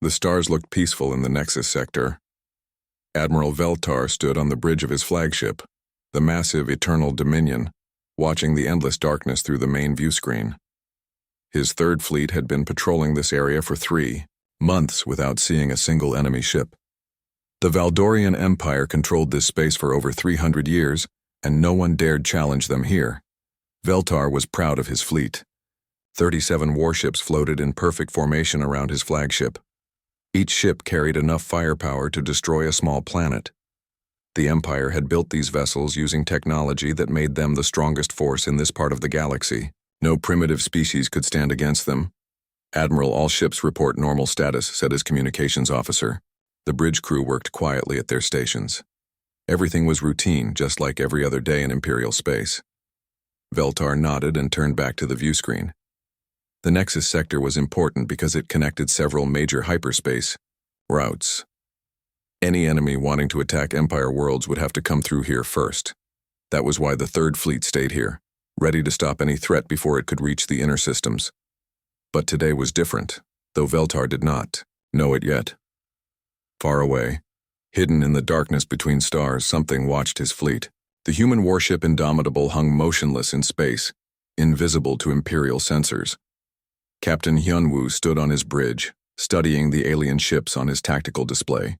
The stars looked peaceful in the Nexus sector. Admiral Veltar stood on the bridge of his flagship, the massive Eternal Dominion, watching the endless darkness through the main view screen. His third fleet had been patrolling this area for 3 months without seeing a single enemy ship. The Valdorian Empire controlled this space for over 300 years, and no one dared challenge them here. Veltar was proud of his fleet. 37 warships floated in perfect formation around his flagship. Each ship carried enough firepower to destroy a small planet. The Empire had built these vessels using technology that made them the strongest force in this part of the galaxy. No primitive species could stand against them. "Admiral, all ships report normal status," said his communications officer. The bridge crew worked quietly at their stations. Everything was routine, just like every other day in Imperial space. Veltar nodded and turned back to the view screen. The Nexus sector was important because it connected several major hyperspace routes. Any enemy wanting to attack Empire worlds would have to come through here first. That was why the Third Fleet stayed here, ready to stop any threat before it could reach the inner systems. But today was different, though Veltar did not know it yet. Far away, hidden in the darkness between stars, something watched his fleet. The human warship Indomitable hung motionless in space, invisible to Imperial sensors. Captain Hyunwoo stood on his bridge, studying the alien ships on his tactical display.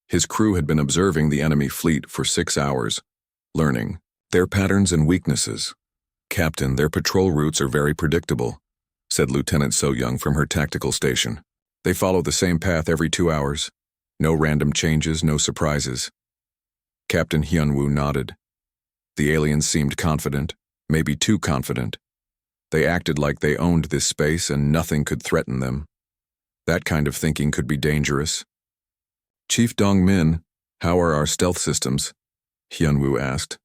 His crew had been observing the enemy fleet for 6 hours, learning their patterns and weaknesses. "Captain, their patrol routes are very predictable," said Lieutenant So-young from her tactical station. "They follow the same path every 2 hours. No random changes, no surprises." Captain Hyunwoo nodded. The aliens seemed confident, maybe too confident. They acted like they owned this space and nothing could threaten them. That kind of thinking could be dangerous. "Chief Dong-min, how are our stealth systems?" Hyunwoo asked.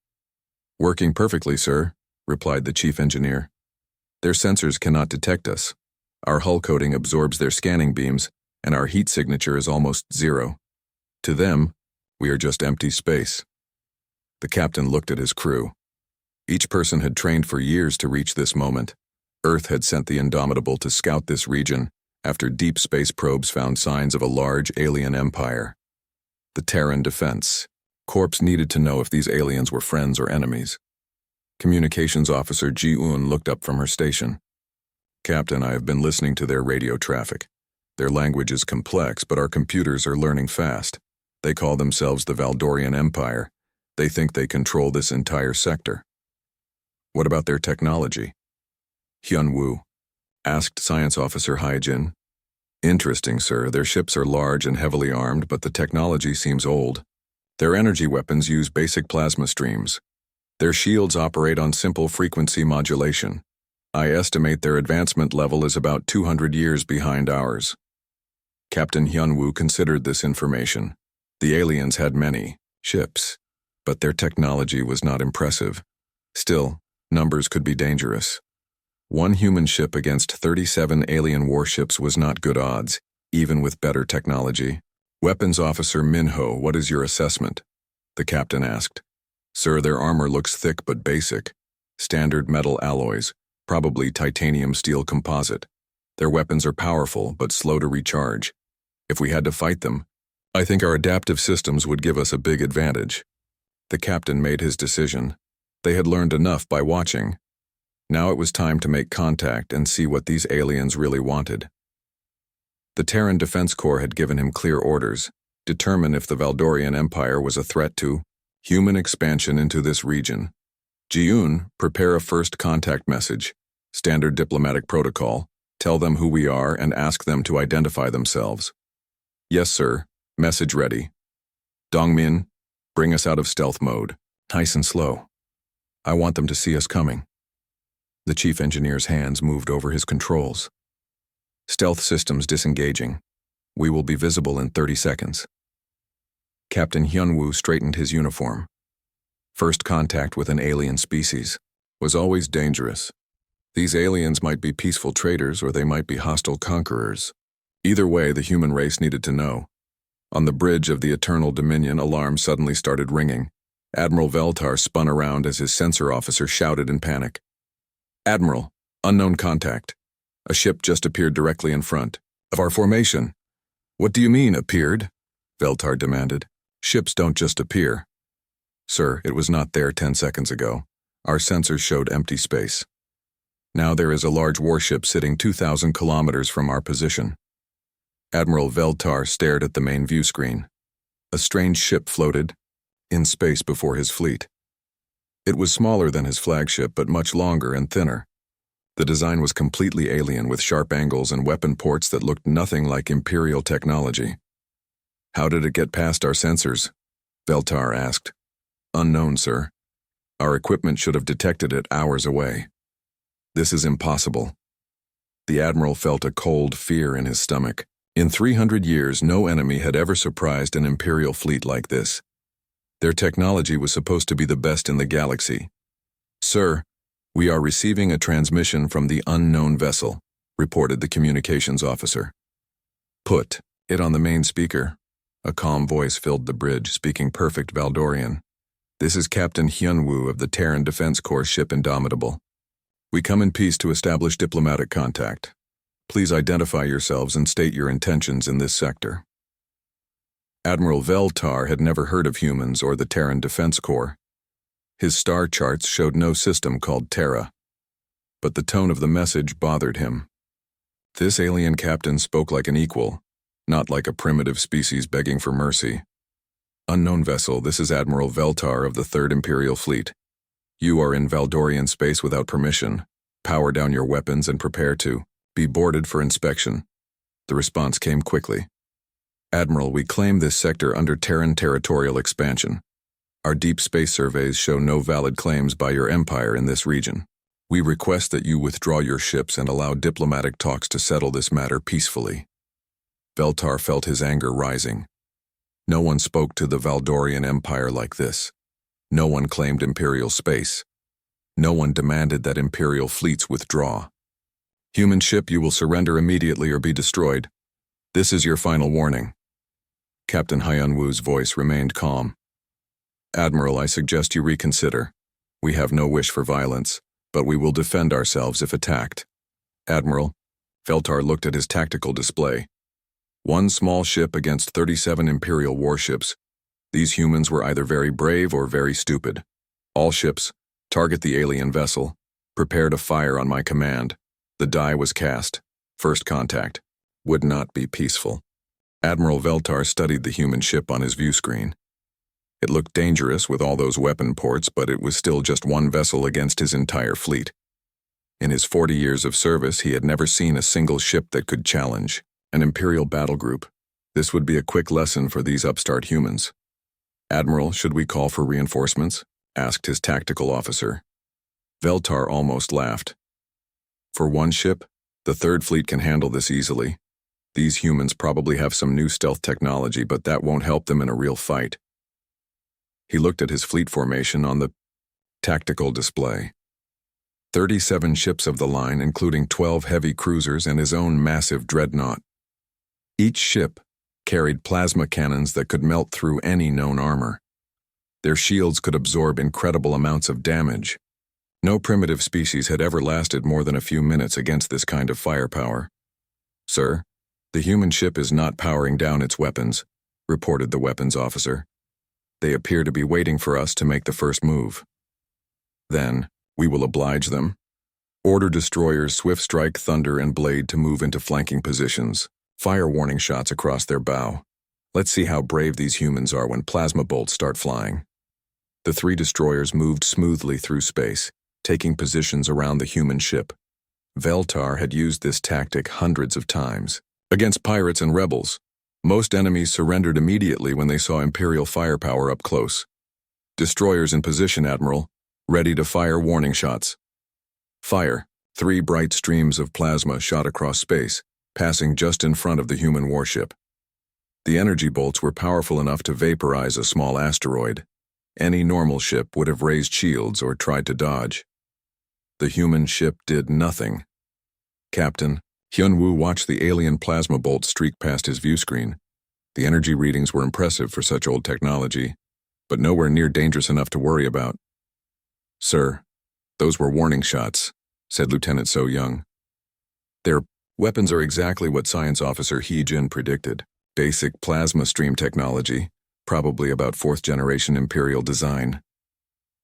"Working perfectly, sir," replied the chief engineer. "Their sensors cannot detect us. Our hull coating absorbs their scanning beams, and our heat signature is almost 0. To them, we are just empty space." The captain looked at his crew. Each person had trained for years to reach this moment. Earth had sent the Indomitable to scout this region after deep space probes found signs of a large alien empire. The Terran Defense Corps needed to know if these aliens were friends or enemies. Communications officer Ji-eun looked up from her station. "Captain, I have been listening to their radio traffic. Their language is complex, but our computers are learning fast. They call themselves the Valdorian Empire. They think they control this entire sector." "What about their technology?" Hyunwoo asked Science Officer Haijin. "Interesting, sir. Their ships are large and heavily armed, but the technology seems old. Their energy weapons use basic plasma streams. Their shields operate on simple frequency modulation. I estimate their advancement level is about 200 years behind ours." Captain Hyunwoo considered this information. The aliens had many ships, but their technology was not impressive. Still, numbers could be dangerous. 1 human ship against 37 alien warships was not good odds, even with better technology. "Weapons Officer Minho, what is your assessment?" the captain asked. "Sir, their armor looks thick but basic. Standard metal alloys, probably titanium steel composite. Their weapons are powerful but slow to recharge. If we had to fight them, I think our adaptive systems would give us a big advantage." The captain made his decision. They had learned enough by watching. Now it was time to make contact and see what these aliens really wanted. The Terran Defense Corps had given him clear orders: determine if the Valdorian Empire was a threat to human expansion into this region. Ji-eun, prepare a first contact message. Standard diplomatic protocol. Tell them who we are and ask them to identify themselves. "Yes, sir. Message ready." "Dong-min, bring us out of stealth mode. Nice and slow. I want them to see us coming." The chief engineer's hands moved over his controls. "Stealth systems disengaging. We will be visible in 30 seconds. Captain Hyunwoo straightened his uniform. First contact with an alien species was always dangerous. These aliens might be peaceful traders or they might be hostile conquerors. Either way, the human race needed to know. On the bridge of the Eternal Dominion, alarms suddenly started ringing. Admiral Veltar spun around as his sensor officer shouted in panic. "Admiral, unknown contact. A ship just appeared directly in front of our formation." What do you mean, appeared? Veltar demanded. Ships don't just appear. Sir, it was not there 10 seconds ago. Our sensors showed empty space. Now there is a large warship sitting 2,000 kilometers from our position. Admiral Veltar stared at the main view screen. A strange ship floated in space before his fleet. It was smaller than his flagship, but much longer and thinner. The design was completely alien, with sharp angles and weapon ports that looked nothing like Imperial technology. How did it get past our sensors? Veltar asked. Unknown, sir. Our equipment should have detected it hours away. This is impossible. The Admiral felt a cold fear in his stomach. In 300 years, no enemy had ever surprised an Imperial fleet like this. Their technology was supposed to be the best in the galaxy. Sir, we are receiving a transmission from the unknown vessel, reported the communications officer. Put it on the main speaker. A calm voice filled the bridge, speaking perfect Valdorian. This is Captain Hyunwoo of the Terran Defense Corps ship Indomitable. We come in peace to establish diplomatic contact. Please identify yourselves and state your intentions in this sector. Admiral Veltar had never heard of humans or the Terran Defense Corps. His star charts showed no system called Terra. But the tone of the message bothered him. This alien captain spoke like an equal, not like a primitive species begging for mercy. Unknown vessel, this is Admiral Veltar of the 3rd Imperial Fleet. You are in Valdorian space without permission. Power down your weapons and prepare to be boarded for inspection. The response came quickly. Admiral, we claim this sector under Terran territorial expansion. Our deep space surveys show no valid claims by your empire in this region. We request that you withdraw your ships and allow diplomatic talks to settle this matter peacefully. Veltar felt his anger rising. No one spoke to the Valdorian Empire like this. No one claimed Imperial space. No one demanded that Imperial fleets withdraw. Human ship, you will surrender immediately or be destroyed. This is your final warning. Captain Hyunwoo's voice remained calm. Admiral, I suggest you reconsider. We have no wish for violence, but we will defend ourselves if attacked. Admiral, Veltar looked at his tactical display. One small ship against 37 Imperial warships. These humans were either very brave or very stupid. All ships, target the alien vessel. Prepare to fire on my command. The die was cast. First contact. Would not be peaceful. Admiral Veltar studied the human ship on his view screen. It looked dangerous with all those weapon ports, but it was still just one vessel against his entire fleet. In his 40 years of service, he had never seen a single ship that could challenge an Imperial battle group. This would be a quick lesson for these upstart humans. Admiral, should we call for reinforcements? Asked his tactical officer. Veltar almost laughed. For one ship, the 3rd Fleet can handle this easily. These humans probably have some new stealth technology, but that won't help them in a real fight. He looked at his fleet formation on the tactical display. 37 ships of the line, including 12 heavy cruisers and his own massive dreadnought. Each ship carried plasma cannons that could melt through any known armor. Their shields could absorb incredible amounts of damage. No primitive species had ever lasted more than a few minutes against this kind of firepower. Sir, the human ship is not powering down its weapons, reported the weapons officer. They appear to be waiting for us to make the first move. Then, we will oblige them. Order destroyers Swift Strike, Thunder, and Blade to move into flanking positions. Fire warning shots across their bow. Let's see how brave these humans are when plasma bolts start flying. The 3 destroyers moved smoothly through space, taking positions around the human ship. Veltar had used this tactic hundreds of times. Against pirates and rebels, most enemies surrendered immediately when they saw Imperial firepower up close. Destroyers in position, Admiral, ready to fire warning shots. Fire. 3 bright streams of plasma shot across space, passing just in front of the human warship. The energy bolts were powerful enough to vaporize a small asteroid. Any normal ship would have raised shields or tried to dodge. The human ship did nothing. Captain Hyunwoo watched the alien plasma bolt streak past his view screen. The energy readings were impressive for such old technology, but nowhere near dangerous enough to worry about. Sir, those were warning shots, said Lieutenant So Young. Their weapons are exactly what Science Officer He Jin predicted. Basic plasma stream technology, probably about 4th generation Imperial design.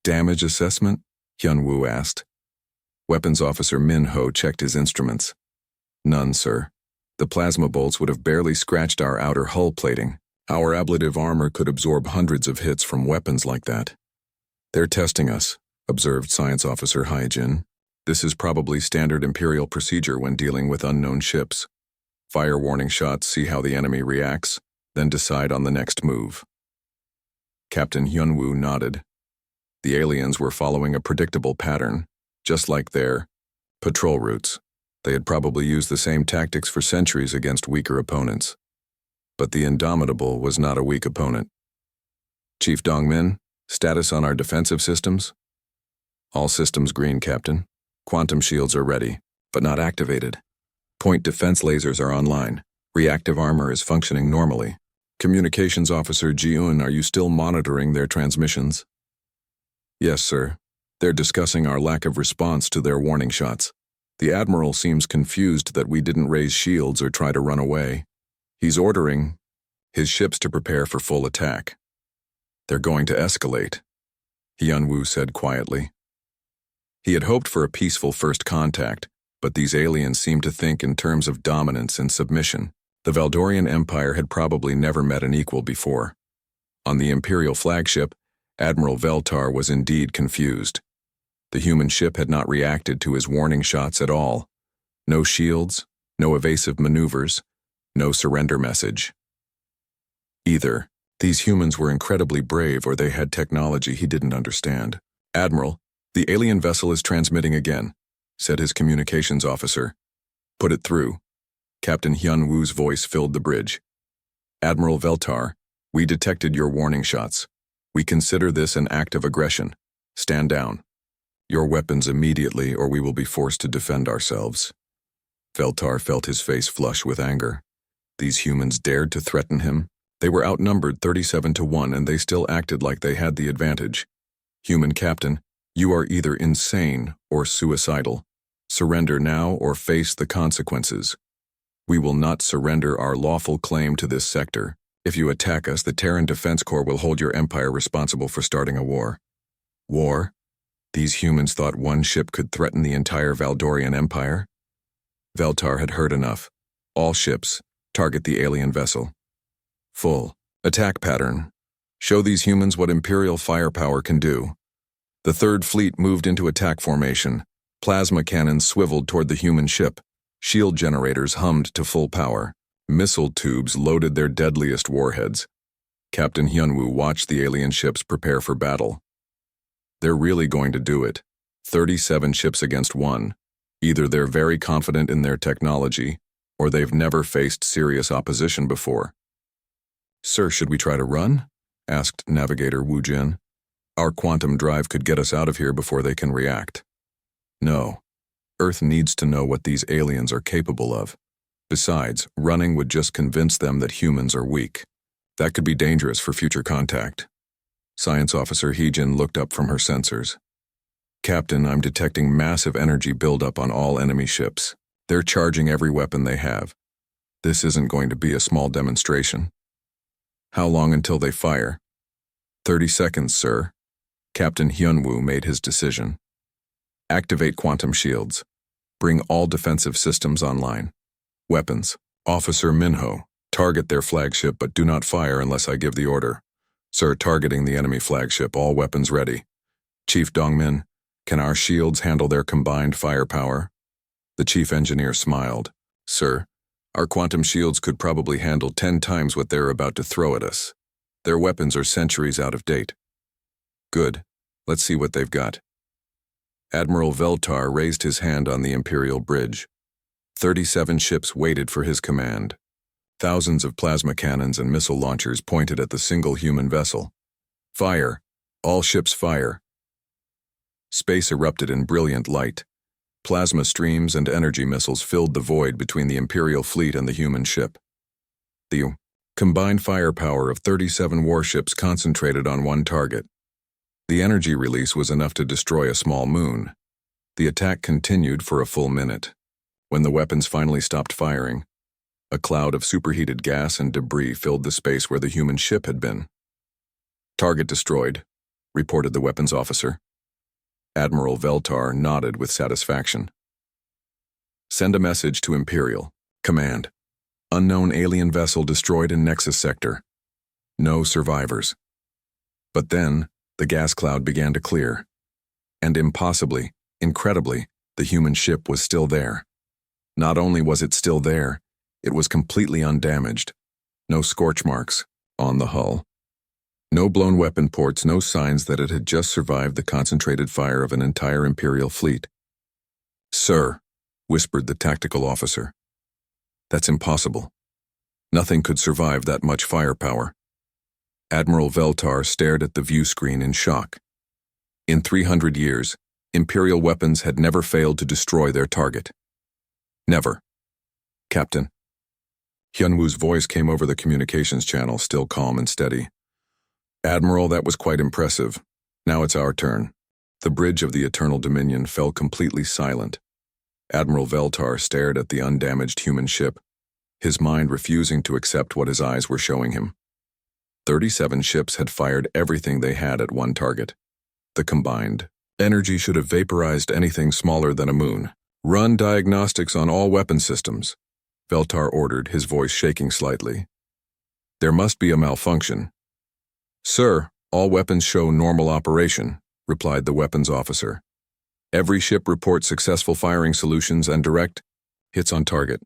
Damage assessment? Hyun-woo asked. Weapons Officer Min-ho checked his instruments. None, sir. The plasma bolts would have barely scratched our outer hull plating. Our ablative armor could absorb hundreds of hits from weapons like that. They're testing us, observed Science Officer Hyjin. This is probably standard Imperial procedure when dealing with unknown ships. Fire warning shots, see how the enemy reacts, then decide on the next move. Captain Hyun-woo nodded. The aliens were following a predictable pattern, just like their patrol routes. They had probably used the same tactics for centuries against weaker opponents. But the Indomitable was not a weak opponent. Chief Dongmin, status on our defensive systems? All systems green, Captain. Quantum shields are ready, but not activated. Point defense lasers are online. Reactive armor is functioning normally. Communications Officer Ji-eun, are you still monitoring their transmissions? Yes, sir. They're discussing our lack of response to their warning shots. The Admiral seems confused that we didn't raise shields or try to run away. He's ordering his ships to prepare for full attack. They're going to escalate, Hyun-woo said quietly. He had hoped for a peaceful first contact, but these aliens seemed to think in terms of dominance and submission. The Valdorian Empire had probably never met an equal before. On the Imperial flagship, Admiral Veltar was indeed confused. The human ship had not reacted to his warning shots at all. No shields, no evasive maneuvers, no surrender message. Either these humans were incredibly brave or they had technology he didn't understand. Admiral, the alien vessel is transmitting again, said his communications officer. Put it through. Captain Hyun-woo's voice filled the bridge. Admiral Veltar, we detected your warning shots. We consider this an act of aggression. Stand down. Your weapons immediately, or we will be forced to defend ourselves. Veltar felt his face flush with anger. These humans dared to threaten him. They were outnumbered 37-1, and they still acted like they had the advantage. Human captain, you are either insane or suicidal. Surrender now or face the consequences. We will not surrender our lawful claim to this sector. If you attack us, the Terran Defense Corps will hold your empire responsible for starting a war. War? These humans thought one ship could threaten the entire Valdorian Empire? Veltar had heard enough. All ships, target the alien vessel. Full attack pattern. Show these humans what Imperial firepower can do. The Third Fleet moved into attack formation. Plasma cannons swiveled toward the human ship. Shield generators hummed to full power. Missile tubes loaded their deadliest warheads. Captain Hyun-woo watched the alien ships prepare for battle. They're really going to do it. 37 ships against 1. Either they're very confident in their technology, or they've never faced serious opposition before. Sir, should we try to run? Asked Navigator Woo Jin. Our quantum drive could get us out of here before they can react. No. Earth needs to know what these aliens are capable of. Besides, running would just convince them that humans are weak. That could be dangerous for future contact. Science Officer Heejin looked up from her sensors. Captain, I'm detecting massive energy buildup on all enemy ships. They're charging every weapon they have. This isn't going to be a small demonstration. How long until they fire? 30 seconds, sir. Captain Hyun-woo made his decision. Activate quantum shields. Bring all defensive systems online. Weapons. Officer Min-ho, target their flagship but do not fire unless I give the order. Sir, targeting the enemy flagship, all weapons ready. Chief Dongmin, can our shields handle their combined firepower? The chief engineer smiled. Sir, our quantum shields could probably handle 10 times what they're about to throw at us. Their weapons are centuries out of date. Good. Let's see what they've got. Admiral Veltar raised his hand on the Imperial bridge. 37 ships waited for his command. Thousands of plasma cannons and missile launchers pointed at the single human vessel. Fire! All ships fire! Space erupted in brilliant light. Plasma streams and energy missiles filled the void between the Imperial fleet and the human ship. The combined firepower of 37 warships concentrated on one target. The energy release was enough to destroy a small moon. The attack continued for a full minute. When the weapons finally stopped firing, A cloud of superheated gas and debris filled the space where the human ship had been. "Target destroyed," reported the weapons officer. Admiral Veltar nodded with satisfaction. "Send a message to Imperial. Command. Unknown alien vessel destroyed in Nexus Sector. No survivors." But then, the gas cloud began to clear. And impossibly, incredibly, the human ship was still there. Not only was it still there, it was completely undamaged. No scorch marks on the hull. No blown weapon ports, no signs that it had just survived the concentrated fire of an entire Imperial fleet. "Sir," whispered the tactical officer. "That's impossible. Nothing could survive that much firepower." Admiral Veltar stared at the view screen in shock. In 300 years, Imperial weapons had never failed to destroy their target. Never. "Captain." Hyunwoo's voice came over the communications channel, still calm and steady. "Admiral, that was quite impressive. Now it's our turn." The bridge of the Eternal Dominion fell completely silent. Admiral Veltar stared at the undamaged human ship, his mind refusing to accept what his eyes were showing him. 37 ships had fired everything they had at one target. The combined energy should have vaporized anything smaller than a moon. "Run diagnostics on all weapon systems," Veltar ordered, his voice shaking slightly. "There must be a malfunction." "Sir, all weapons show normal operation," replied the weapons officer. "Every ship reports successful firing solutions and direct hits on target."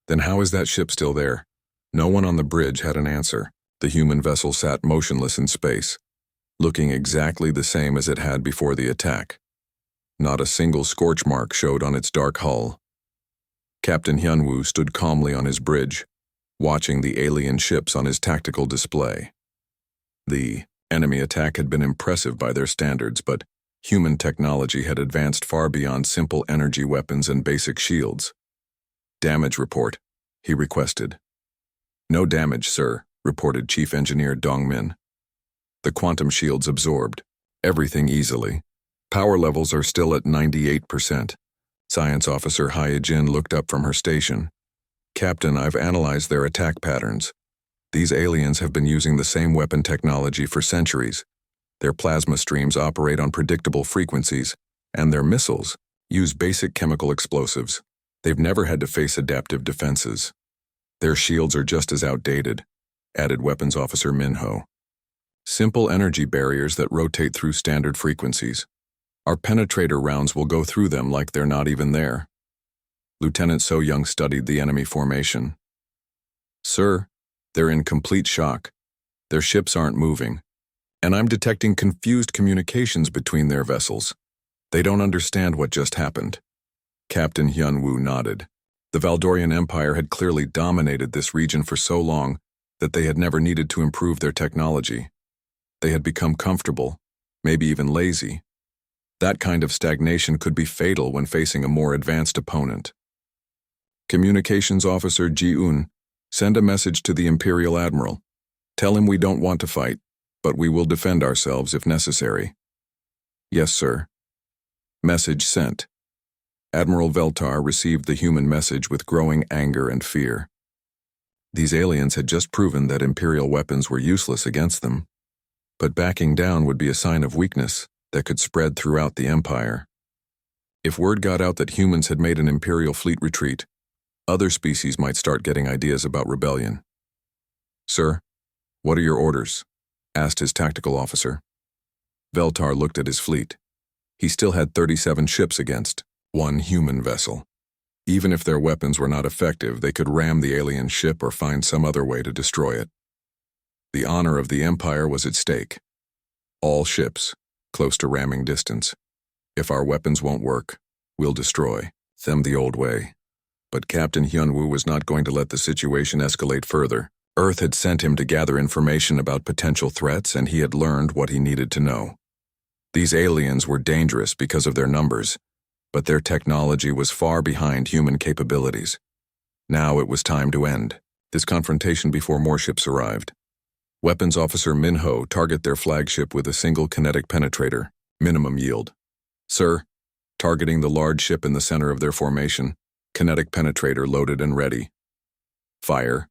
"Then how is that ship still there?" No one on the bridge had an answer. The human vessel sat motionless in space, looking exactly the same as it had before the attack. Not a single scorch mark showed on its dark hull. Captain Hyunwoo stood calmly on his bridge, watching the alien ships on his tactical display. The enemy attack had been impressive by their standards, but human technology had advanced far beyond simple energy weapons and basic shields. "Damage report," he requested. "No damage, sir," reported Chief Engineer Dongmin. "The quantum shields absorbed everything easily. Power levels are still at 98%. Science Officer Hyejin looked up from her station. "Captain, I've analyzed their attack patterns. These aliens have been using the same weapon technology for centuries. Their plasma streams operate on predictable frequencies, and their missiles use basic chemical explosives. They've never had to face adaptive defenses. Their shields are just as outdated," added Weapons Officer Minho. "Simple energy barriers that rotate through standard frequencies. Our penetrator rounds will go through them like they're not even there." Lieutenant So Young studied the enemy formation. "Sir, they're in complete shock. Their ships aren't moving, and I'm detecting confused communications between their vessels. They don't understand what just happened." Captain Hyunwoo nodded. The Valdorian Empire had clearly dominated this region for so long that they had never needed to improve their technology. They had become comfortable, maybe even lazy. That kind of stagnation could be fatal when facing a more advanced opponent. "Communications Officer Ji-un, send a message to the Imperial Admiral. Tell him we don't want to fight, but we will defend ourselves if necessary." "Yes, sir." Message sent. Admiral Veltar received the human message with growing anger and fear. These aliens had just proven that Imperial weapons were useless against them, but backing down would be a sign of weakness that could spread throughout the Empire. If word got out that humans had made an Imperial fleet retreat, other species might start getting ideas about rebellion. "Sir, what are your orders?" asked his tactical officer. Veltar looked at his fleet. He still had 37 ships against one human vessel. Even if their weapons were not effective, they could ram the alien ship or find some other way to destroy it. The honor of the Empire was at stake. All ships, close to ramming distance. If our weapons won't work, we'll destroy them the old way. But Captain Hyunwoo was not going to let the situation escalate further. Earth had sent him to gather information about potential threats, and he had learned what he needed to know. These aliens were dangerous because of their numbers, but their technology was far behind human capabilities. Now it was time to end this confrontation before more ships arrived. Weapons Officer Minho, target their flagship with a single kinetic penetrator, minimum yield. "Sir, targeting the large ship in the center of their formation, kinetic penetrator loaded and ready." Fire.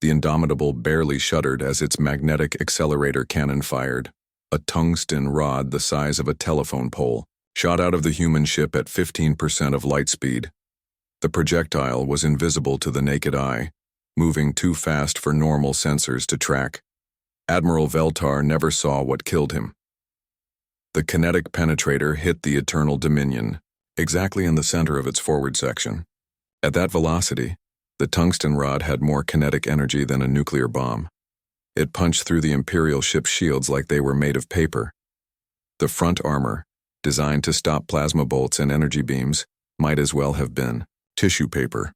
The Indomitable barely shuddered as its magnetic accelerator cannon fired. A tungsten rod the size of a telephone pole shot out of the human ship at 15% of light speed. The projectile was invisible to the naked eye, moving too fast for normal sensors to track. Admiral Veltar never saw what killed him. The kinetic penetrator hit the Eternal Dominion, exactly in the center of its forward section. At that velocity, the tungsten rod had more kinetic energy than a nuclear bomb. It punched through the Imperial ship's shields like they were made of paper. The front armor, designed to stop plasma bolts and energy beams, might as well have been tissue paper.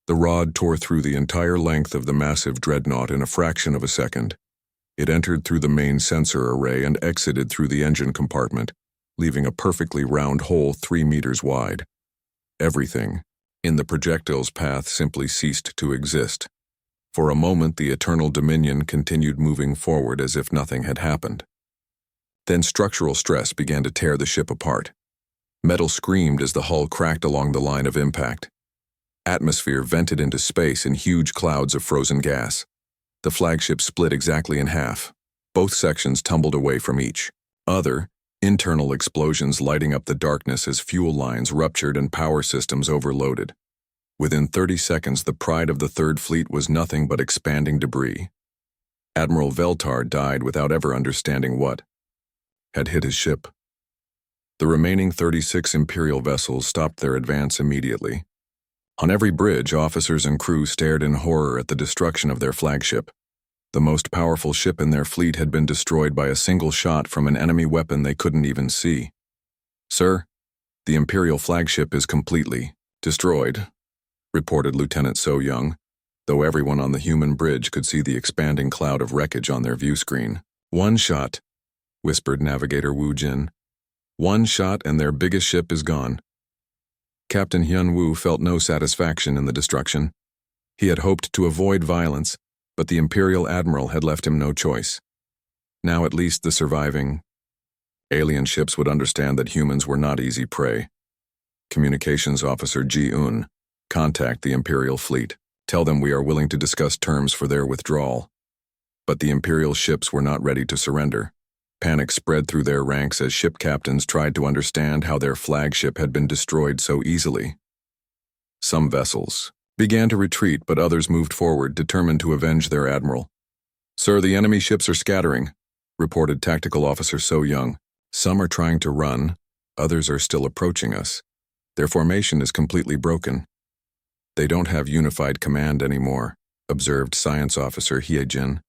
The rod tore through the entire length of the massive dreadnought in a fraction of a second. It entered through the main sensor array and exited through the engine compartment, leaving a perfectly round hole 3 meters wide. Everything in the projectile's path simply ceased to exist. For a moment, the Eternal Dominion continued moving forward as if nothing had happened. Then structural stress began to tear the ship apart. Metal screamed as the hull cracked along the line of impact. Atmosphere vented into space in huge clouds of frozen gas. The flagship split exactly in half. Both sections tumbled away from each. Other, internal explosions lighting up the darkness as fuel lines ruptured and power systems overloaded. Within 30 seconds, the pride of the Third Fleet was nothing but expanding debris. Admiral Veltar died without ever understanding what had hit his ship. The remaining 36 Imperial vessels stopped their advance immediately. On every bridge, officers and crew stared in horror at the destruction of their flagship. The most powerful ship in their fleet had been destroyed by a single shot from an enemy weapon they couldn't even see. "Sir, the Imperial flagship is completely destroyed," reported Lieutenant So Young, though everyone on the human bridge could see the expanding cloud of wreckage on their view screen. "One shot," whispered Navigator Wu Jin. "One shot and their biggest ship is gone." Captain Hyun Woo felt no satisfaction in the destruction. He had hoped to avoid violence, but the Imperial Admiral had left him no choice. Now at least the surviving alien ships would understand that humans were not easy prey. Communications Officer Ji-un, contact the Imperial fleet. Tell them we are willing to discuss terms for their withdrawal. But the Imperial ships were not ready to surrender. Panic spread through their ranks as ship captains tried to understand how their flagship had been destroyed so easily. Some vessels began to retreat, but others moved forward, determined to avenge their admiral. "Sir, the enemy ships are scattering," reported Tactical Officer So Young. "Some are trying to run, others are still approaching us. Their formation is completely broken." "They don't have unified command anymore," observed Science Officer Hyejin.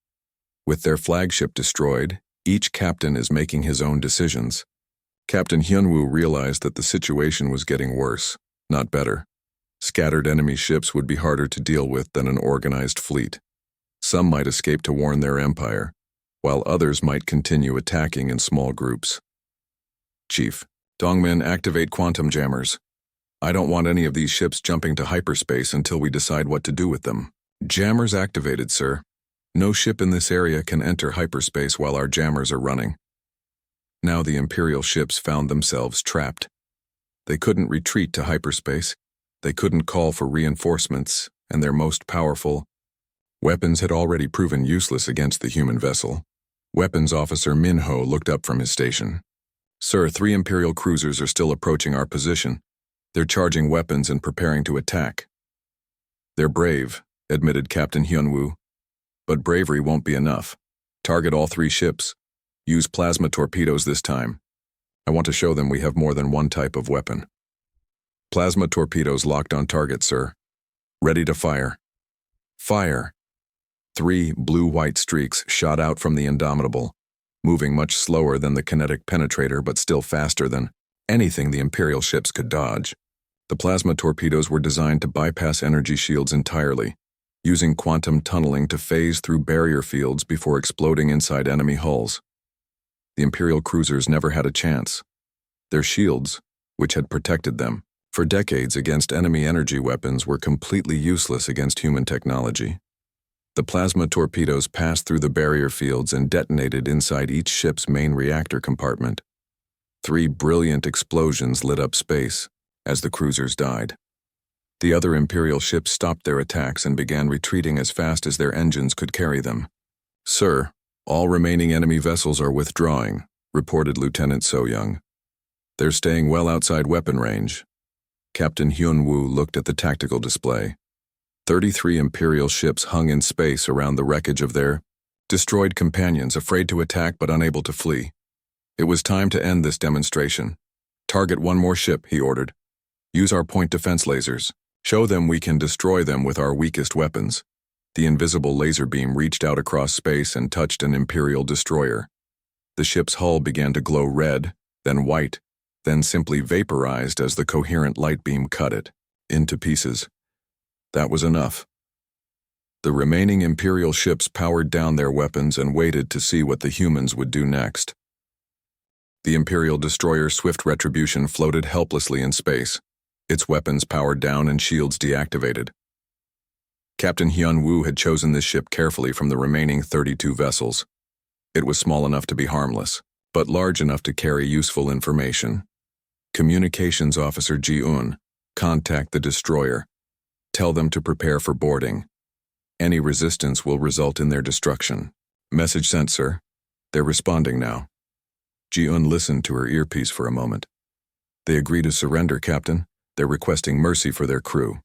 "With their flagship destroyed, each captain is making his own decisions." Captain Hyunwoo realized that the situation was getting worse, not better. Scattered enemy ships would be harder to deal with than an organized fleet. Some might escape to warn their empire, while others might continue attacking in small groups. "Chief, Dongmin, activate quantum jammers. I don't want any of these ships jumping to hyperspace until we decide what to do with them." "Jammers activated, sir. No ship in this area can enter hyperspace while our jammers are running." Now the Imperial ships found themselves trapped. They couldn't retreat to hyperspace, they couldn't call for reinforcements, and their most powerful weapons had already proven useless against the human vessel. Weapons Officer Minho looked up from his station. "Sir, 3 Imperial cruisers are still approaching our position. They're charging weapons and preparing to attack." "They're brave," admitted Captain Hyunwoo. "But bravery won't be enough. Target all 3 ships. Use plasma torpedoes this time. I want to show them we have more than one type of weapon." "Plasma torpedoes locked on target, sir. Ready to fire." "Fire!" 3 blue-white streaks shot out from the Indomitable, moving much slower than the kinetic penetrator but still faster than anything the Imperial ships could dodge. The plasma torpedoes were designed to bypass energy shields entirely, using quantum tunneling to phase through barrier fields before exploding inside enemy hulls. The Imperial cruisers never had a chance. Their shields, which had protected them for decades against enemy energy weapons, were completely useless against human technology. The plasma torpedoes passed through the barrier fields and detonated inside each ship's main reactor compartment. 3 brilliant explosions lit up space as the cruisers died. The other Imperial ships stopped their attacks and began retreating as fast as their engines could carry them. "Sir, all remaining enemy vessels are withdrawing," reported Lieutenant So Young. "They're staying well outside weapon range." Captain Hyun Woo looked at the tactical display. 33 Imperial ships hung in space around the wreckage of their destroyed companions, afraid to attack but unable to flee. It was time to end this demonstration. "Target one more ship," he ordered. "Use our point defense lasers. Show them we can destroy them with our weakest weapons." The invisible laser beam reached out across space and touched an Imperial destroyer. The ship's hull began to glow red, then white, then simply vaporized as the coherent light beam cut it into pieces. That was enough. The remaining Imperial ships powered down their weapons and waited to see what the humans would do next. The Imperial destroyer Swift Retribution floated helplessly in space, its weapons powered down and shields deactivated. Captain Hyun Woo had chosen this ship carefully from the remaining 32 vessels. It was small enough to be harmless, but large enough to carry useful information. "Communications Officer Ji-un, contact the destroyer. Tell them to prepare for boarding. Any resistance will result in their destruction." "Message sent, sir. They're responding now." Ji-un listened to her earpiece for a moment. "They agree to surrender, Captain. They're requesting mercy for their crew.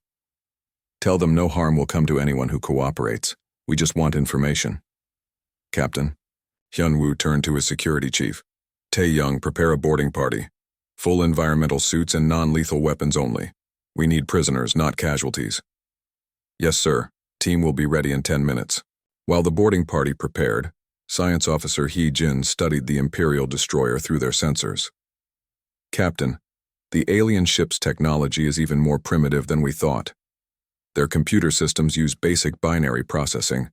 Tell them no harm will come to anyone who cooperates. We just want information." "Captain." Hyun Woo turned to his security chief. "Tae-young, prepare a boarding party. Full environmental suits and non-lethal weapons only. We need prisoners, not casualties." "Yes, sir. Team will be ready in 10 minutes." While the boarding party prepared, Science Officer Hee Jin studied the Imperial destroyer through their sensors. "Captain, the alien ship's technology is even more primitive than we thought. Their computer systems use basic binary processing,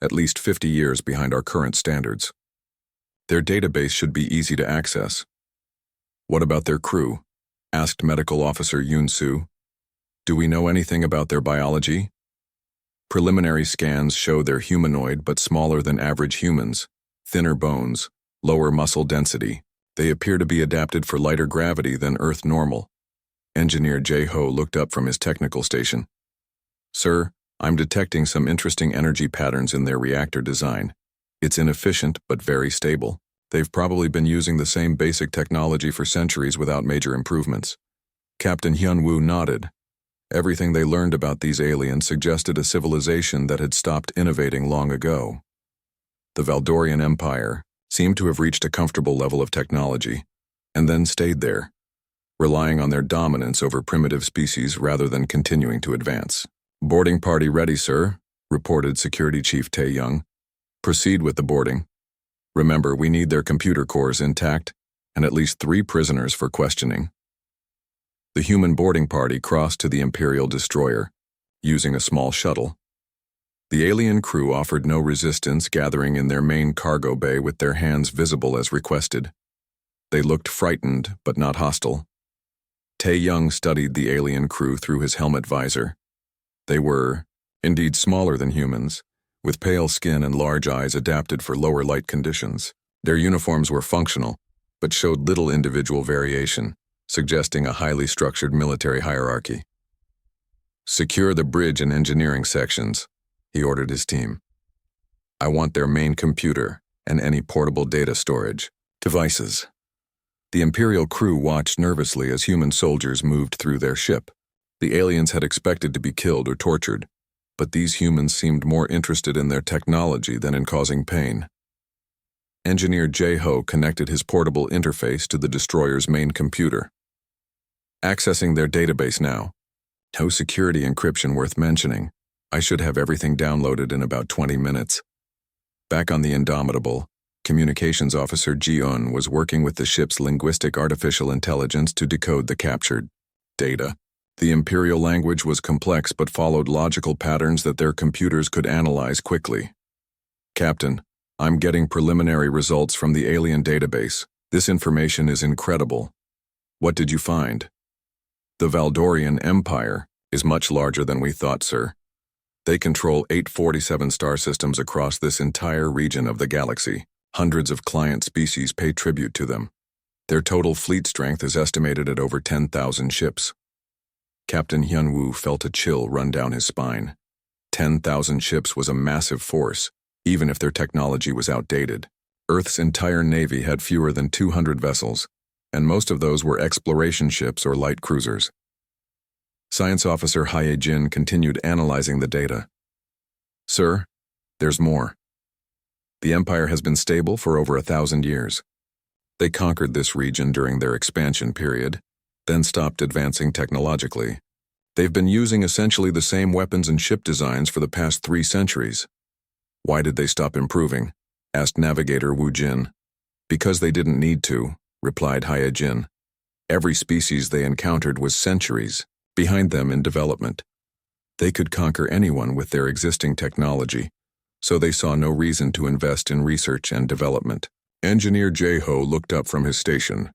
at least 50 years behind our current standards. Their database should be easy to access." "What about their crew?" asked Medical Officer Yoon Soo. "Do we know anything about their biology?" "Preliminary scans show they're humanoid but smaller than average humans, thinner bones, lower muscle density. They appear to be adapted for lighter gravity than Earth normal." Engineer Jae-ho looked up from his technical station. "Sir, I'm detecting some interesting energy patterns in their reactor design. It's inefficient but very stable. They've probably been using the same basic technology for centuries without major improvements." Captain Hyun Woo nodded. Everything they learned about these aliens suggested a civilization that had stopped innovating long ago. The Valdorian Empire seemed to have reached a comfortable level of technology, and then stayed there, relying on their dominance over primitive species rather than continuing to advance. "Boarding party ready, sir," reported Security Chief Tae-young. "Proceed with the boarding. Remember, we need their computer cores intact, and at least 3 prisoners for questioning." The human boarding party crossed to the Imperial destroyer, using a small shuttle. The alien crew offered no resistance, gathering in their main cargo bay with their hands visible as requested. They looked frightened, but not hostile. Tae-young studied the alien crew through his helmet visor. They were, indeed, smaller than humans, with pale skin and large eyes adapted for lower light conditions. Their uniforms were functional, but showed little individual variation, suggesting a highly structured military hierarchy. "Secure the bridge and engineering sections," he ordered his team. "I want their main computer and any portable data storage devices." The Imperial crew watched nervously as human soldiers moved through their ship. The aliens had expected to be killed or tortured, but these humans seemed more interested in their technology than in causing pain. Engineer Jae-ho connected his portable interface to the destroyer's main computer. "Accessing their database now. No security encryption worth mentioning. I should have everything downloaded in about 20 minutes." Back on the Indomitable, Communications Officer Ji-un was working with the ship's linguistic artificial intelligence to decode the captured data. The Imperial language was complex but followed logical patterns that their computers could analyze quickly. "Captain, I'm getting preliminary results from the alien database. This information is incredible." "What did you find?" "The Valdorian Empire is much larger than we thought, sir. They control 847 star systems across this entire region of the galaxy. Hundreds of client species pay tribute to them. Their total fleet strength is estimated at over 10,000 ships." Captain Hyunwoo felt a chill run down his spine. 10,000 ships was a massive force, even if their technology was outdated. Earth's entire navy had fewer than 200 vessels, and most of those were exploration ships or light cruisers. Science Officer Hye-jin continued analyzing the data. Sir, there's more. The Empire has been stable for over 1,000 years. They conquered this region during their expansion period, then stopped advancing technologically. They've been using essentially the same weapons and ship designs for the past 3 centuries. Why did they stop improving? Asked Navigator Wu Jin. Because they didn't need to, replied Hye-jin. Every species they encountered was centuries behind them in development. They could conquer anyone with their existing technology, so they saw no reason to invest in research and development. Engineer Jae-ho looked up from his station.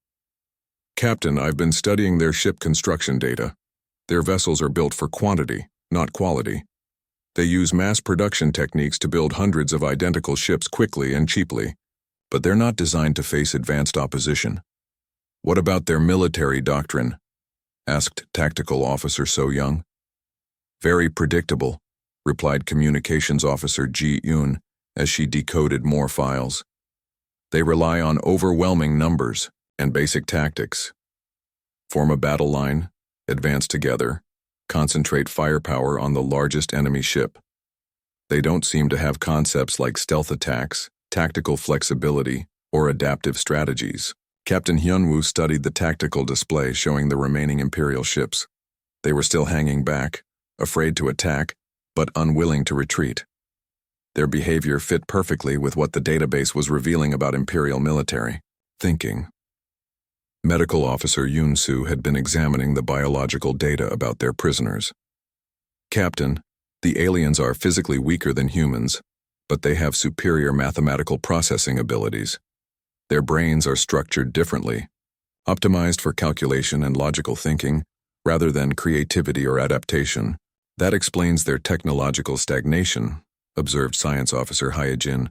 Captain, I've been studying their ship construction data. Their vessels are built for quantity, not quality. They use mass production techniques to build hundreds of identical ships quickly and cheaply, but they're not designed to face advanced opposition. What about their military doctrine? Asked Tactical Officer So Young. Very predictable, replied Communications Officer Ji Yoon as she decoded more files. They rely on overwhelming numbers and basic tactics. Form a battle line, advance together, concentrate firepower on the largest enemy ship. They don't seem to have concepts like stealth attacks, tactical flexibility, or adaptive strategies. Captain Hyunwoo studied the tactical display showing the remaining Imperial ships. They were still hanging back, afraid to attack, but unwilling to retreat. Their behavior fit perfectly with what the database was revealing about Imperial military. Thinking. Medical Officer Yoon-soo had been examining the biological data about their prisoners. Captain, the aliens are physically weaker than humans, but they have superior mathematical processing abilities. Their brains are structured differently, optimized for calculation and logical thinking, rather than creativity or adaptation. That explains their technological stagnation, observed Science Officer Hye-jin.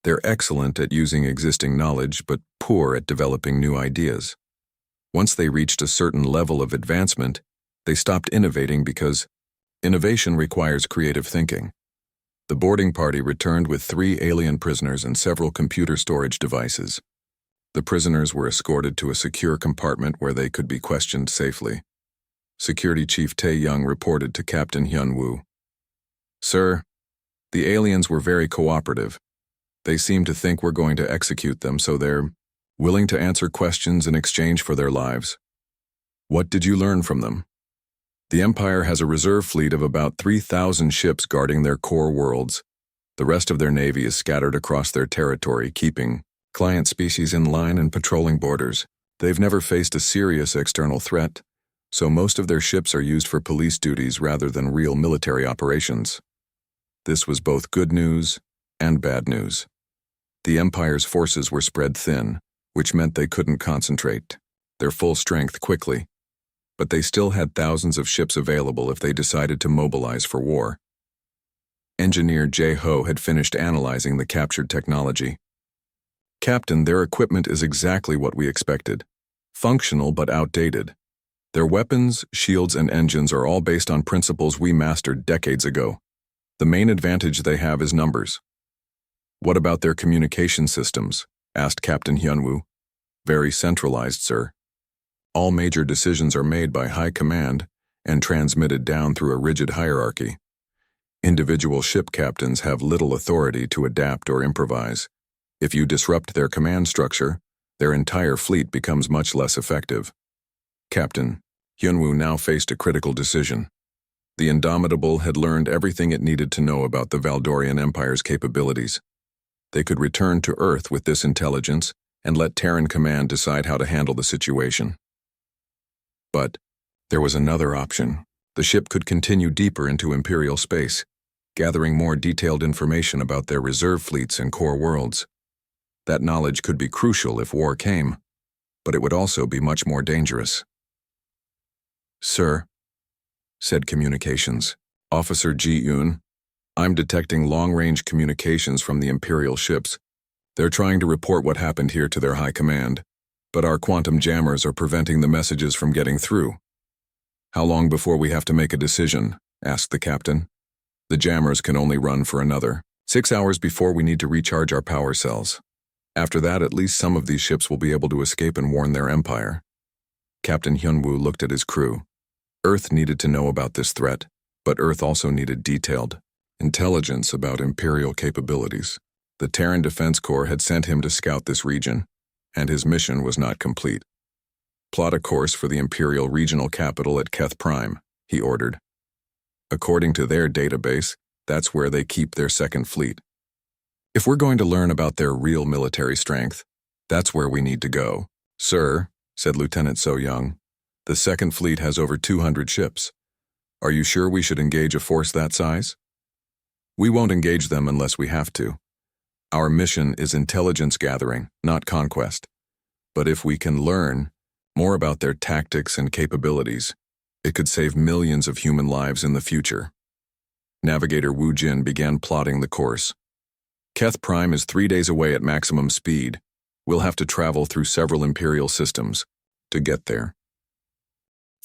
They're excellent at using existing knowledge, but poor at developing new ideas. Once they reached a certain level of advancement, they stopped innovating because innovation requires creative thinking. The boarding party returned with 3 alien prisoners and several computer storage devices. The prisoners were escorted to a secure compartment where they could be questioned safely. Security Chief Tae-young reported to Captain Hyunwoo. Sir, the aliens were very cooperative. They seem to think we're going to execute them, so they're willing to answer questions in exchange for their lives. What did you learn from them? The Empire has a reserve fleet of about 3,000 ships guarding their core worlds. The rest of their navy is scattered across their territory, keeping client species in line and patrolling borders. They've never faced a serious external threat, so most of their ships are used for police duties rather than real military operations. This was both good news and bad news. The Empire's forces were spread thin, which meant they couldn't concentrate their full strength quickly, but they still had thousands of ships available if they decided to mobilize for war. Engineer Jae-ho had finished analyzing the captured technology. Captain, their equipment is exactly what we expected. Functional but outdated. Their weapons, shields, and engines are all based on principles we mastered decades ago. The main advantage they have is numbers. What about their communication systems? Asked Captain Hyunwoo. Very centralized, sir. All major decisions are made by high command and transmitted down through a rigid hierarchy. Individual ship captains have little authority to adapt or improvise. If you disrupt their command structure, their entire fleet becomes much less effective. Captain, Hyunwoo now faced a critical decision. The Indomitable had learned everything it needed to know about the Valdorian Empire's capabilities. They could return to Earth with this intelligence and let Terran Command decide how to handle the situation. But there was another option. The ship could continue deeper into Imperial space, gathering more detailed information about their reserve fleets and core worlds. That knowledge could be crucial if war came, but it would also be much more dangerous. Sir, said Communications Officer Ji Yoon, I'm detecting long-range communications from the Imperial ships. They're trying to report what happened here to their high command, but our quantum jammers are preventing the messages from getting through. How long before we have to make a decision? Asked the captain. The jammers can only run for another 6 hours before we need to recharge our power cells. After that, at least some of these ships will be able to escape and warn their empire. Captain Hyunwoo looked at his crew. Earth needed to know about this threat, but Earth also needed detailed intelligence about Imperial capabilities. The Terran Defense Corps had sent him to scout this region, and his mission was not complete. Plot a course for the Imperial regional capital at Keth Prime, he ordered. According to their database, that's where they keep their second fleet. If we're going to learn about their real military strength, that's where we need to go. Sir, said Lieutenant So Young, the second fleet has over 200 ships. Are you sure we should engage a force that size? We won't engage them unless we have to. Our mission is intelligence gathering, not conquest. But if we can learn more about their tactics and capabilities, it could save millions of human lives in the future. Navigator Wu Jin began plotting the course. Keth Prime is 3 days away at maximum speed. We'll have to travel through several Imperial systems to get there.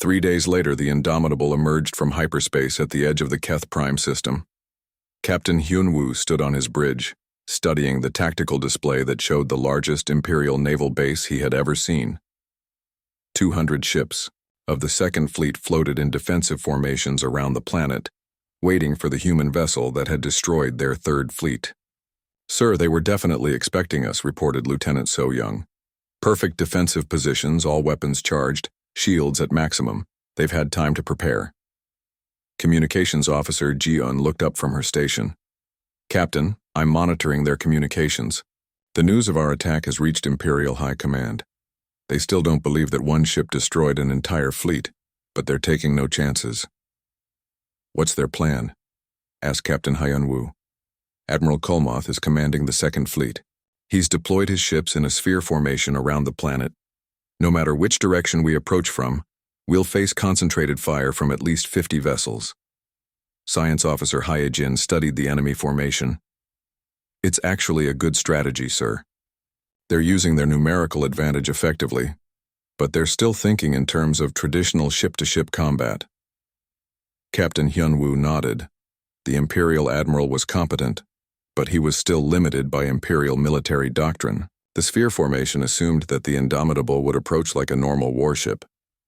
3 days later, the Indomitable emerged from hyperspace at the edge of the Keth Prime system. Captain Hyunwoo stood on his bridge, studying the tactical display that showed the largest Imperial naval base he had ever seen. 200 ships of the Second Fleet floated in defensive formations around the planet, waiting for the human vessel that had destroyed their Third Fleet. Sir, they were definitely expecting us, reported Lieutenant So Young. Perfect defensive positions, all weapons charged, shields at maximum. They've had time to prepare. Communications Officer Ji-eun looked up from her station. Captain, I'm monitoring their communications. The news of our attack has reached Imperial High Command. They still don't believe that one ship destroyed an entire fleet, but they're taking no chances. What's their plan? Asked Captain Hyunwoo. Admiral Kolmoth is commanding the Second Fleet. He's deployed his ships in a sphere formation around the planet. No matter which direction we approach from, we'll face concentrated fire from at least 50 vessels. Science Officer Hyejin studied the enemy formation. It's actually a good strategy, sir. They're using their numerical advantage effectively, but they're still thinking in terms of traditional ship-to-ship combat. Captain Hyunwoo nodded. The Imperial Admiral was competent, but he was still limited by Imperial military doctrine. The sphere formation assumed that the Indomitable would approach like a normal warship,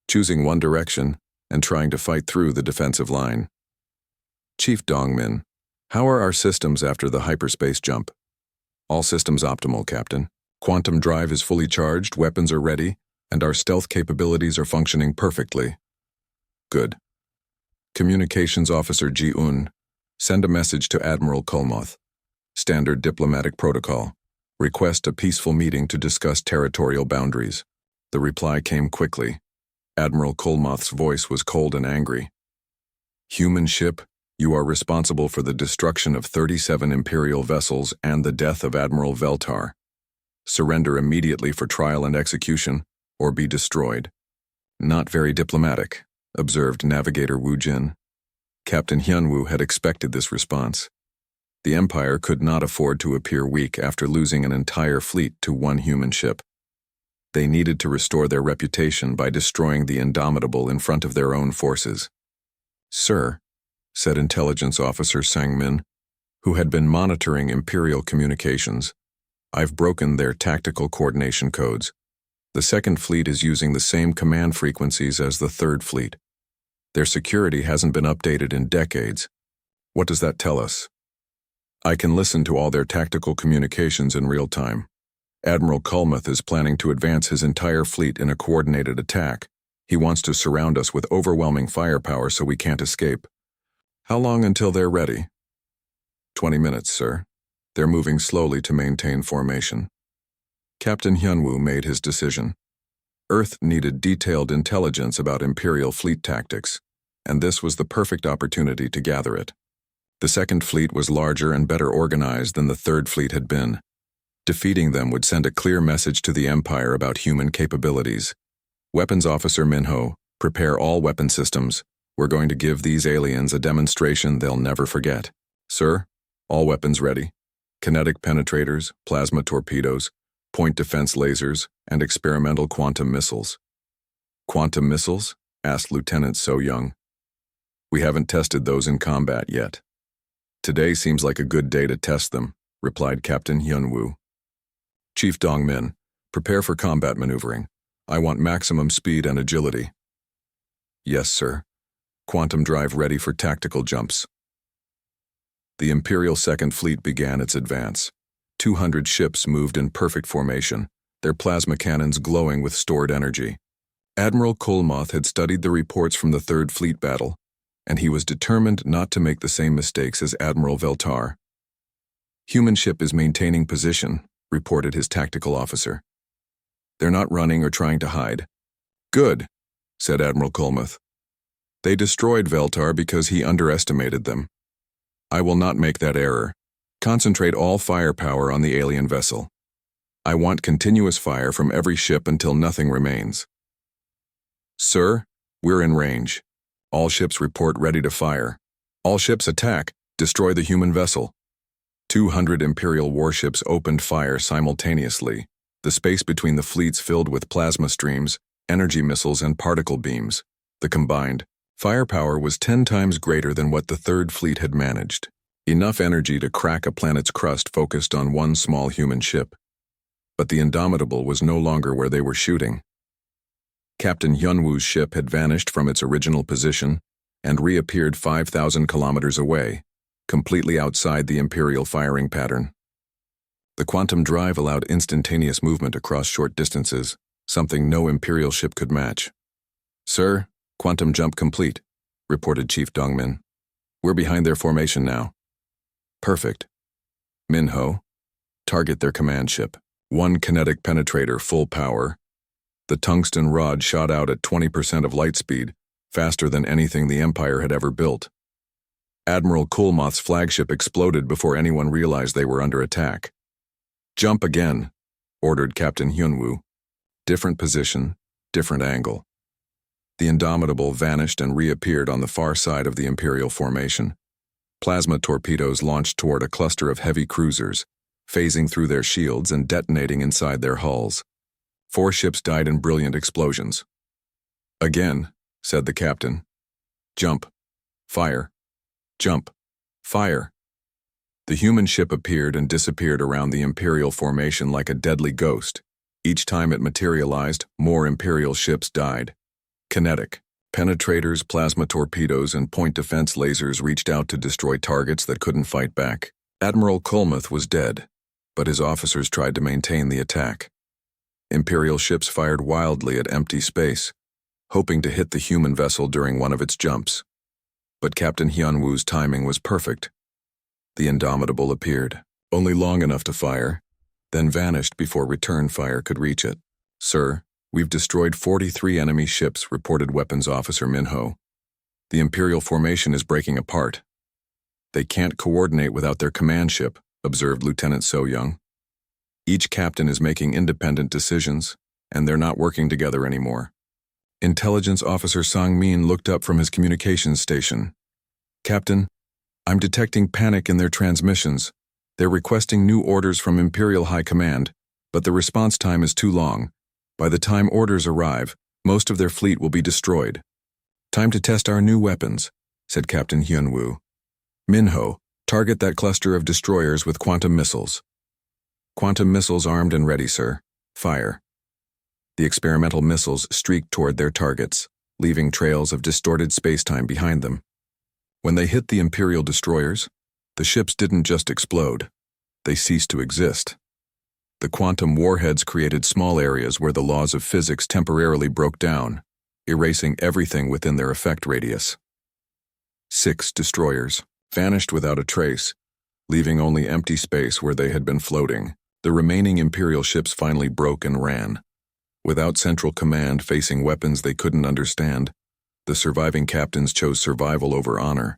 choosing one direction and trying to fight through the defensive line. Chief Dongmin, how are our systems after the hyperspace jump? All systems optimal, Captain. Quantum drive is fully charged, weapons are ready, and our stealth capabilities are functioning perfectly. Good. Communications Officer Ji-eun, send a message to Admiral Kolmoth. Standard diplomatic protocol. Request a peaceful meeting to discuss territorial boundaries. The reply came quickly. Admiral Kolmoth's voice was cold and angry. Human ship, you are responsible for the destruction of 37 Imperial vessels and the death of Admiral Veltar. Surrender immediately for trial and execution, or be destroyed. Not very diplomatic, observed Navigator Wu Jin. Captain Hyunwoo had expected this response. The Empire could not afford to appear weak after losing an entire fleet to one human ship. They needed to restore their reputation by destroying the Indomitable in front of their own forces. Sir, said Intelligence Officer Sang-min, who had been monitoring Imperial communications, I've broken their tactical coordination codes. The Second Fleet is using the same command frequencies as the Third Fleet. Their security hasn't been updated in decades. What does that tell us? I can listen to all their tactical communications in real time. Admiral Kolmoth is planning to advance his entire fleet in a coordinated attack. He wants to surround us with overwhelming firepower so we can't escape. How long until they're ready? 20 minutes, sir. They're moving slowly to maintain formation. Captain Hyunwoo made his decision. Earth needed detailed intelligence about Imperial fleet tactics, and this was the perfect opportunity to gather it. The Second Fleet was larger and better organized than the Third Fleet had been. Defeating them would send a clear message to the Empire about human capabilities. Weapons Officer Minho, prepare all weapon systems. We're going to give these aliens a demonstration they'll never forget. Sir, all weapons ready. Kinetic penetrators, plasma torpedoes, point defense lasers, and experimental quantum missiles. Quantum missiles? asked Lieutenant So Young. We haven't tested those in combat yet. Today seems like a good day to test them, replied Captain Hyun-woo. Chief Dong-min, prepare for combat maneuvering. I want maximum speed and agility. Yes, sir. Quantum drive ready for tactical jumps. The Imperial Second Fleet began its advance. 200 ships moved in perfect formation, their plasma cannons glowing with stored energy. Admiral Kolmoth had studied the reports from the Third Fleet battle, and he was determined not to make the same mistakes as Admiral Veltar. Human ship is maintaining position, reported his tactical officer. They're not running or trying to hide. Good, said Admiral Kolmoth. They destroyed Veltar because he underestimated them. I will not make that error. Concentrate all firepower on the alien vessel. I want continuous fire from every ship until nothing remains. Sir, we're in range. All ships report ready to fire. All ships attack, destroy the human vessel. 200 Imperial warships opened fire simultaneously, the space between the fleets filled with plasma streams, energy missiles, and particle beams. The combined firepower was 10 times greater than what the Third Fleet had managed. Enough energy to crack a planet's crust focused on one small human ship. But the Indomitable was no longer where they were shooting. Captain Hyun-woo's ship had vanished from its original position and reappeared 5,000 kilometers away, completely outside the Imperial firing pattern. The quantum drive allowed instantaneous movement across short distances, something no Imperial ship could match. Sir, quantum jump complete, reported Chief Dongmin. We're behind their formation now. Perfect. Minho, target their command ship. One kinetic penetrator full power. The tungsten rod shot out at 20% of light speed, faster than anything the Empire had ever built. Admiral Kolmoth's flagship exploded before anyone realized they were under attack. Jump again, ordered Captain Hyun-woo. Different position, different angle. The Indomitable vanished and reappeared on the far side of the Imperial formation. Plasma torpedoes launched toward a cluster of heavy cruisers, phasing through their shields and detonating inside their hulls. 4 ships died in brilliant explosions. Again, said the captain. Jump. Fire. Jump. Fire. The human ship appeared and disappeared around the Imperial formation like a deadly ghost. Each time it materialized, more Imperial ships died. Kinetic. Penetrators, plasma torpedoes, and point defense lasers reached out to destroy targets that couldn't fight back. Admiral Kolmoth was dead, but his officers tried to maintain the attack. Imperial ships fired wildly at empty space, hoping to hit the human vessel during one of its jumps. But Captain Hyun-woo's timing was perfect. The Indomitable appeared, only long enough to fire, then vanished before return fire could reach it. Sir, we've destroyed 43 enemy ships, reported Weapons Officer Minho. The Imperial formation is breaking apart. They can't coordinate without their command ship, observed Lieutenant So Young. Each captain is making independent decisions, and they're not working together anymore. Intelligence Officer Sang-min looked up from his communications station. Captain, I'm detecting panic in their transmissions. They're requesting new orders from Imperial High Command, but the response time is too long. By the time orders arrive, most of their fleet will be destroyed. Time to test our new weapons, said Captain Hyun-woo. Minho, target that cluster of destroyers with quantum missiles. Quantum missiles armed and ready, sir. Fire. The experimental missiles streaked toward their targets, leaving trails of distorted spacetime behind them. When they hit the Imperial destroyers, the ships didn't just explode. They ceased to exist. The quantum warheads created small areas where the laws of physics temporarily broke down, erasing everything within their effect radius. 6 destroyers vanished without a trace, leaving only empty space where they had been floating. The remaining Imperial ships finally broke and ran. Without central command facing weapons they couldn't understand, the surviving captains chose survival over honor.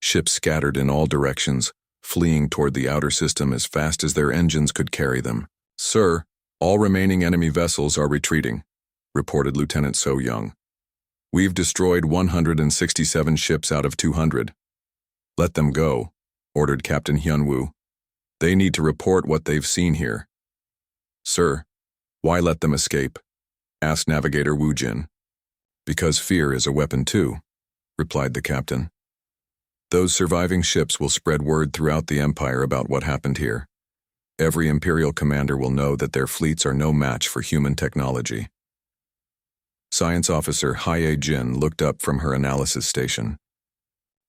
Ships scattered in all directions, fleeing toward the outer system as fast as their engines could carry them. Sir, all remaining enemy vessels are retreating, reported Lieutenant So Young. We've destroyed 167 ships out of 200. Let them go, ordered Captain Hyun-woo. They need to report what they've seen here. Sir, why let them escape? Asked Navigator Woo Jin. Because fear is a weapon too, replied the captain. Those surviving ships will spread word throughout the Empire about what happened here. Every Imperial commander will know that their fleets are no match for human technology. Science Officer Hye Jin looked up from her analysis station.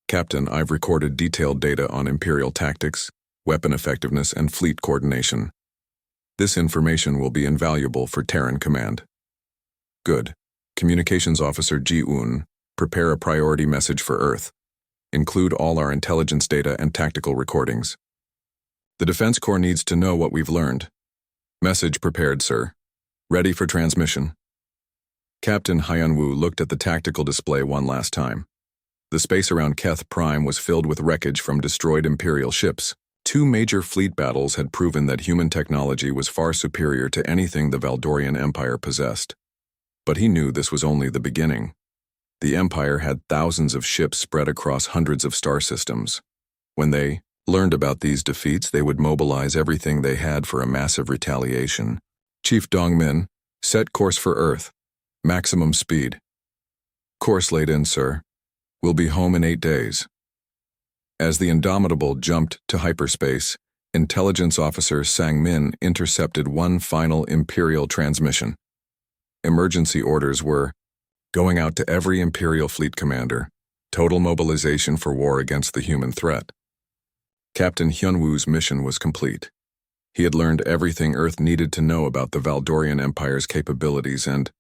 Captain, I've recorded detailed data on Imperial tactics, weapon effectiveness, and fleet coordination. This information will be invaluable for Terran Command. Good. Communications Officer Ji-un, prepare a priority message for Earth. Include all our intelligence data and tactical recordings. The Defense Corps needs to know what we've learned. Message prepared, sir. Ready for transmission. Captain Hyunwoo looked at the tactical display one last time. The space around Keth Prime was filled with wreckage from destroyed Imperial ships. 2 major fleet battles had proven that human technology was far superior to anything the Valdorian Empire possessed. But he knew this was only the beginning. The Empire had thousands of ships spread across hundreds of star systems. When they learned about these defeats, they would mobilize everything they had for a massive retaliation. Chief Dongmin, set course for Earth. Maximum speed. Course laid in, sir. We'll be home in 8 days. As the Indomitable jumped to hyperspace, Intelligence Officer Sang-min intercepted one final Imperial transmission. Emergency orders were going out to every Imperial fleet commander. Total mobilization for war against the human threat. Captain Hyunwoo's mission was complete. He had learned everything Earth needed to know about the Valdorian Empire's capabilities and